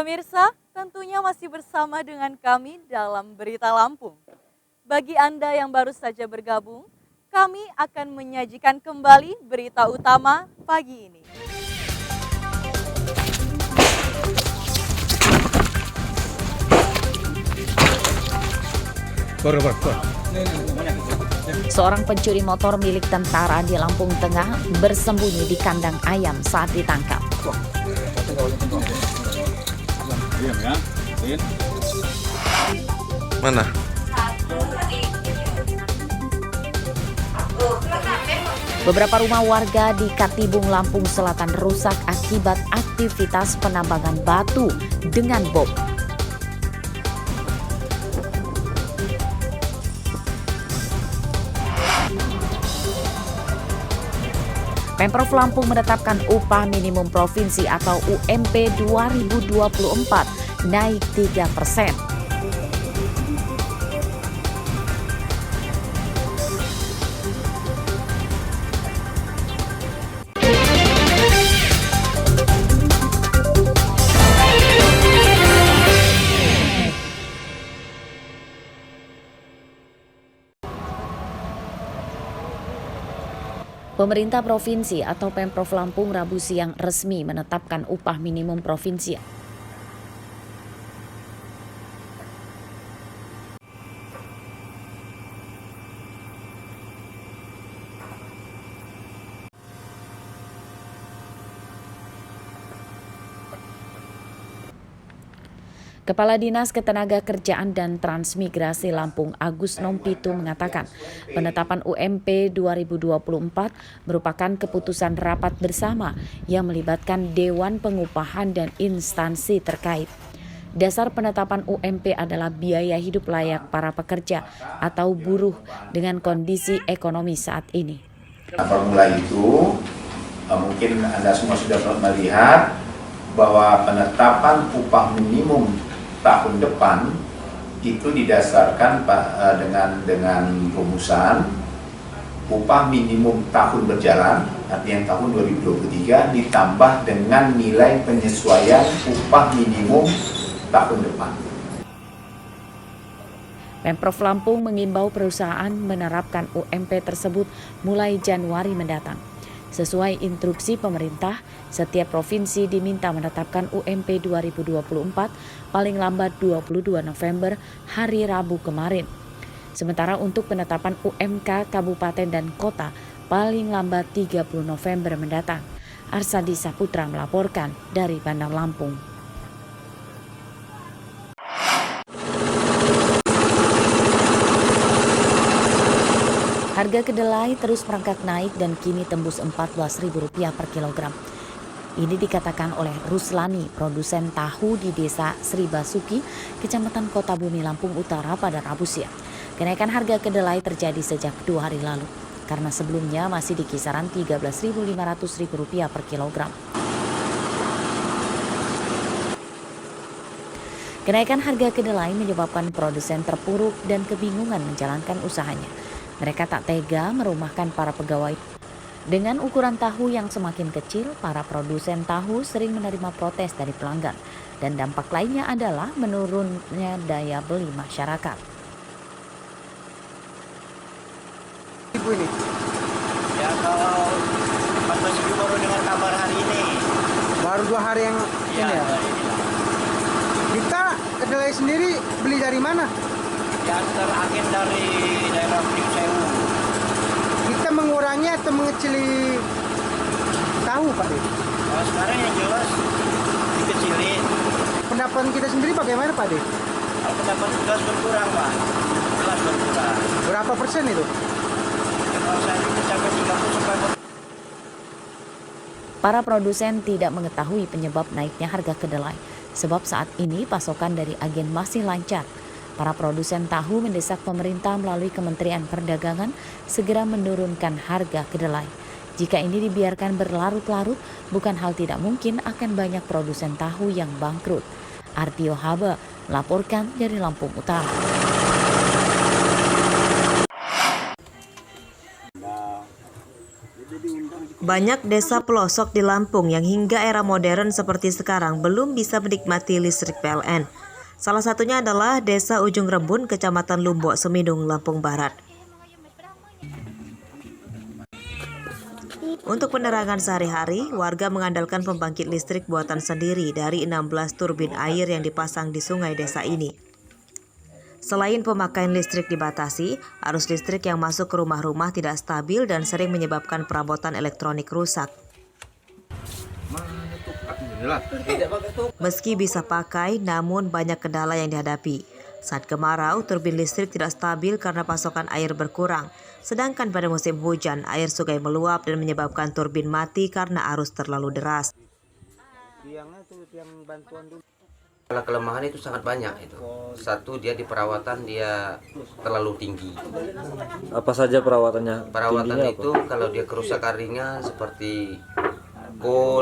Pemirsa, tentunya masih bersama dengan kami dalam Berita Lampung. Bagi Anda yang baru saja bergabung, kami akan menyajikan kembali berita utama pagi ini. Seorang pencuri motor milik tentara di Lampung Tengah bersembunyi di kandang ayam saat ditangkap. Mana? Beberapa rumah warga di Katibung, Lampung Selatan rusak akibat aktivitas penambangan batu dengan bom. Pemprov Lampung menetapkan upah minimum provinsi atau UMP 2024 naik 3%. Pemerintah Provinsi atau Pemprov Lampung Rabu siang resmi menetapkan upah minimum provinsi. Kepala Dinas Ketenagakerjaan dan Transmigrasi Lampung Agus Nompitu mengatakan penetapan UMP 2024 merupakan keputusan rapat bersama yang melibatkan Dewan Pengupahan dan instansi terkait. Dasar penetapan UMP adalah biaya hidup layak para pekerja atau buruh dengan kondisi ekonomi saat ini. Formula itu mungkin Anda semua sudah melihat bahwa penetapan upah minimum tahun depan itu didasarkan dengan rumusan upah minimum tahun berjalan, artinya tahun 2023 ditambah dengan nilai penyesuaian upah minimum tahun depan. Pemprov Lampung mengimbau perusahaan menerapkan UMP tersebut mulai Januari mendatang. Sesuai instruksi pemerintah, setiap provinsi diminta menetapkan UMP 2024 paling lambat 22 November hari Rabu kemarin. Sementara untuk penetapan UMK kabupaten dan kota paling lambat 30 November mendatang. Arsadi Saputra melaporkan dari Bandar Lampung. Harga kedelai terus merangkak naik dan kini tembus Rp14.000 per kilogram. Ini dikatakan oleh Ruslani, produsen tahu di Desa Sri Basuki, Kecamatan Kota Bumi, Lampung Utara pada Rabu siang. Kenaikan harga kedelai terjadi sejak 2 hari lalu, karena sebelumnya masih di kisaran Rp13.500 per kilogram. Kenaikan harga kedelai menyebabkan produsen terpuruk dan kebingungan menjalankan usahanya. Mereka tak tega merumahkan para pegawai. Dengan ukuran tahu yang semakin kecil, para produsen tahu sering menerima protes dari pelanggan. Dan dampak lainnya adalah menurunnya daya beli masyarakat. Ibu ini? Ya kalau 14.000 baru dengar kabar hari ini. Baru 2 hari yang ini ya? Kita kedelai sendiri beli dari mana? Ya terakhir dari daerah Pringsewu. Kita mengurangi atau mengecili tahu Pak De? Kalau sekarang yang jelas dikecilin. Pendapatan kita sendiri bagaimana Pak De? Kalau pendapatan jelas berkurang Pak. Jelas berkurang. Berapa persen itu? Ya, kalau saya ini mencapai 30 sampai. Para produsen tidak mengetahui penyebab naiknya harga kedelai, sebab saat ini pasokan dari agen masih lancar. Para produsen tahu mendesak pemerintah melalui Kementerian Perdagangan segera menurunkan harga kedelai. Jika ini dibiarkan berlarut-larut, bukan hal tidak mungkin akan banyak produsen tahu yang bangkrut. Artio Haba melaporkan dari Lampung Utara. Banyak desa pelosok di Lampung yang hingga era modern seperti sekarang belum bisa menikmati listrik PLN. Salah satunya adalah Desa Ujung Rembun, Kecamatan Lumbok, Semidung, Lampung Barat. Untuk penerangan sehari-hari, warga mengandalkan pembangkit listrik buatan sendiri dari 16 turbin air yang dipasang di sungai desa ini. Selain pemakaian listrik dibatasi, arus listrik yang masuk ke rumah-rumah tidak stabil dan sering menyebabkan perabotan elektronik rusak. Meski bisa pakai, namun banyak kendala yang dihadapi. Saat kemarau, turbin listrik tidak stabil karena pasokan air berkurang. Sedangkan pada musim hujan, air sungai meluap dan menyebabkan turbin mati karena arus terlalu deras. Kalau kelemahan itu sangat banyak itu. Satu, dia di perawatan dia terlalu tinggi. Apa saja perawatannya? Perawatan itu apa? Kalau dia kerusakan ringan seperti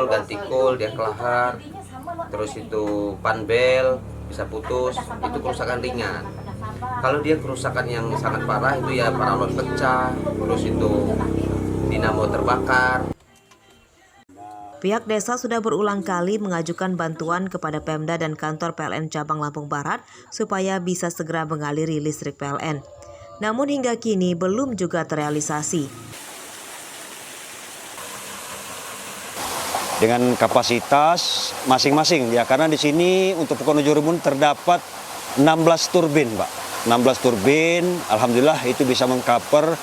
ganti kol, dia kelahar, terus itu panbel bisa putus, itu kerusakan ringan. Kalau dia kerusakan yang sangat parah itu ya paralon pecah, terus itu dinamo terbakar. Pihak desa sudah berulang kali mengajukan bantuan kepada Pemda dan kantor PLN Cabang Lampung Barat supaya bisa segera mengaliri listrik PLN. Namun hingga kini belum juga terrealisasi. Dengan kapasitas masing-masing ya, karena di sini untuk Pekono Ujung Rembun terdapat 16 turbin, Pak. 16 turbin, alhamdulillah itu bisa mengcover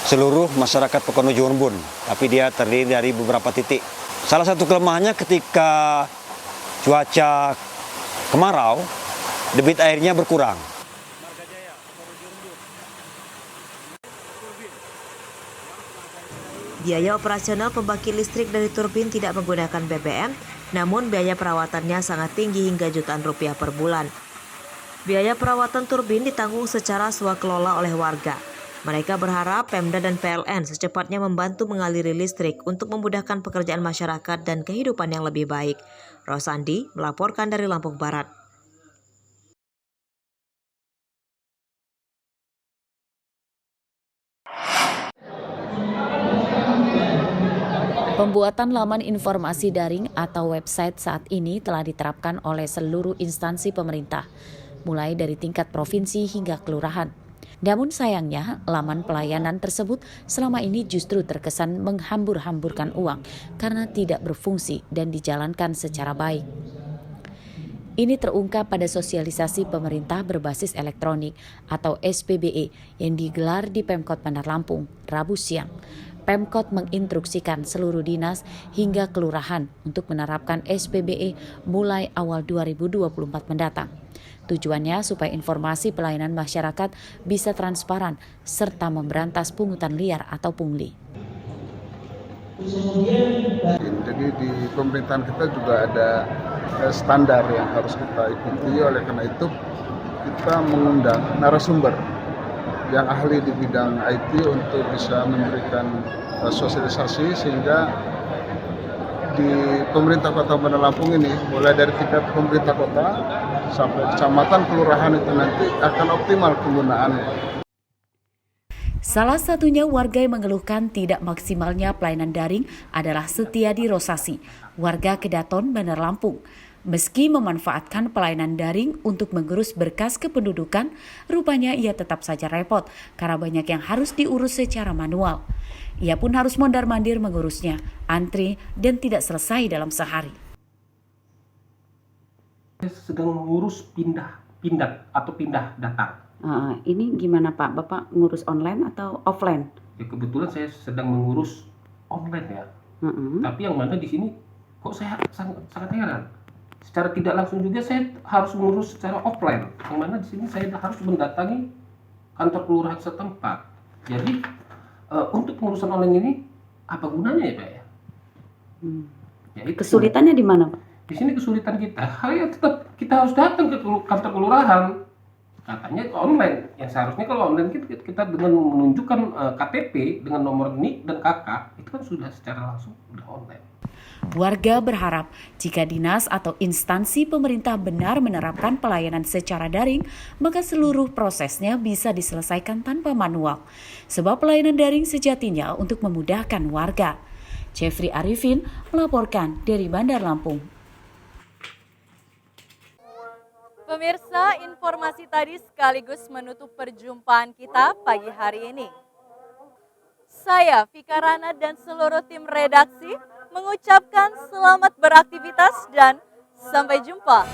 seluruh masyarakat Pekono Ujung Rembun, tapi dia terdiri dari beberapa titik. Salah satu kelemahannya ketika cuaca kemarau, debit airnya berkurang. Biaya operasional pembangkit listrik dari turbin tidak menggunakan BBM, namun biaya perawatannya sangat tinggi hingga jutaan rupiah per bulan. Biaya perawatan turbin ditanggung secara swakelola oleh warga. Mereka berharap Pemda dan PLN secepatnya membantu mengaliri listrik untuk memudahkan pekerjaan masyarakat dan kehidupan yang lebih baik. Rosandi melaporkan dari Lampung Barat. Pembuatan laman informasi daring atau website saat ini telah diterapkan oleh seluruh instansi pemerintah, mulai dari tingkat provinsi hingga kelurahan. Namun sayangnya, laman pelayanan tersebut selama ini justru terkesan menghambur-hamburkan uang karena tidak berfungsi dan dijalankan secara baik. Ini terungkap pada sosialisasi pemerintah berbasis elektronik atau SPBE yang digelar di Pemkot Bandar Lampung, Rabu siang. Pemkot menginstruksikan seluruh dinas hingga kelurahan untuk menerapkan SPBE mulai awal 2024 mendatang. Tujuannya supaya informasi pelayanan masyarakat bisa transparan serta memberantas pungutan liar atau pungli. Jadi di pemerintahan kita juga ada standar yang harus kita ikuti, oleh karena itu kita mengundang narasumber yang ahli di bidang IT untuk bisa memberikan sosialisasi sehingga di pemerintah Kota Bandar Lampung ini, mulai dari tingkat pemerintah kota sampai kecamatan, kelurahan itu nanti akan optimal penggunaannya. Salah satunya warga yang mengeluhkan tidak maksimalnya pelayanan daring adalah Setiadi Rosasi, warga Kedaton, Bandar Lampung. Meski memanfaatkan pelayanan daring untuk mengurus berkas kependudukan, rupanya ia tetap saja repot karena banyak yang harus diurus secara manual. Ia pun harus mondar-mandir mengurusnya, antri, dan tidak selesai dalam sehari. Saya sedang mengurus pindah data. Ini gimana Pak? Bapak ngurus online atau offline? Ya, kebetulan saya sedang mengurus online ya. Tapi yang mana di sini kok saya sangat heran. Secara tidak langsung juga saya harus mengurus secara offline. Yang mana di sini saya harus mendatangi kantor kelurahan setempat. Jadi untuk pengurusan online ini apa gunanya ya Pak ya? Ya Kesulitannya di mana Pak? Di sini kesulitan kita, tetap kita harus datang ke kantor kelurahan. Katanya online, yang seharusnya kalau online kita dengan menunjukkan KTP dengan nomor NIK dan KK itu kan sudah secara langsung sudah online. Warga berharap jika dinas atau instansi pemerintah benar menerapkan pelayanan secara daring, maka seluruh prosesnya bisa diselesaikan tanpa manual. Sebab pelayanan daring sejatinya untuk memudahkan warga. Jeffrey Arifin melaporkan dari Bandar Lampung. Pemirsa, informasi tadi sekaligus menutup perjumpaan kita pagi hari ini. Saya, Vika Rana dan seluruh tim redaksi mengucapkan selamat beraktivitas dan sampai jumpa.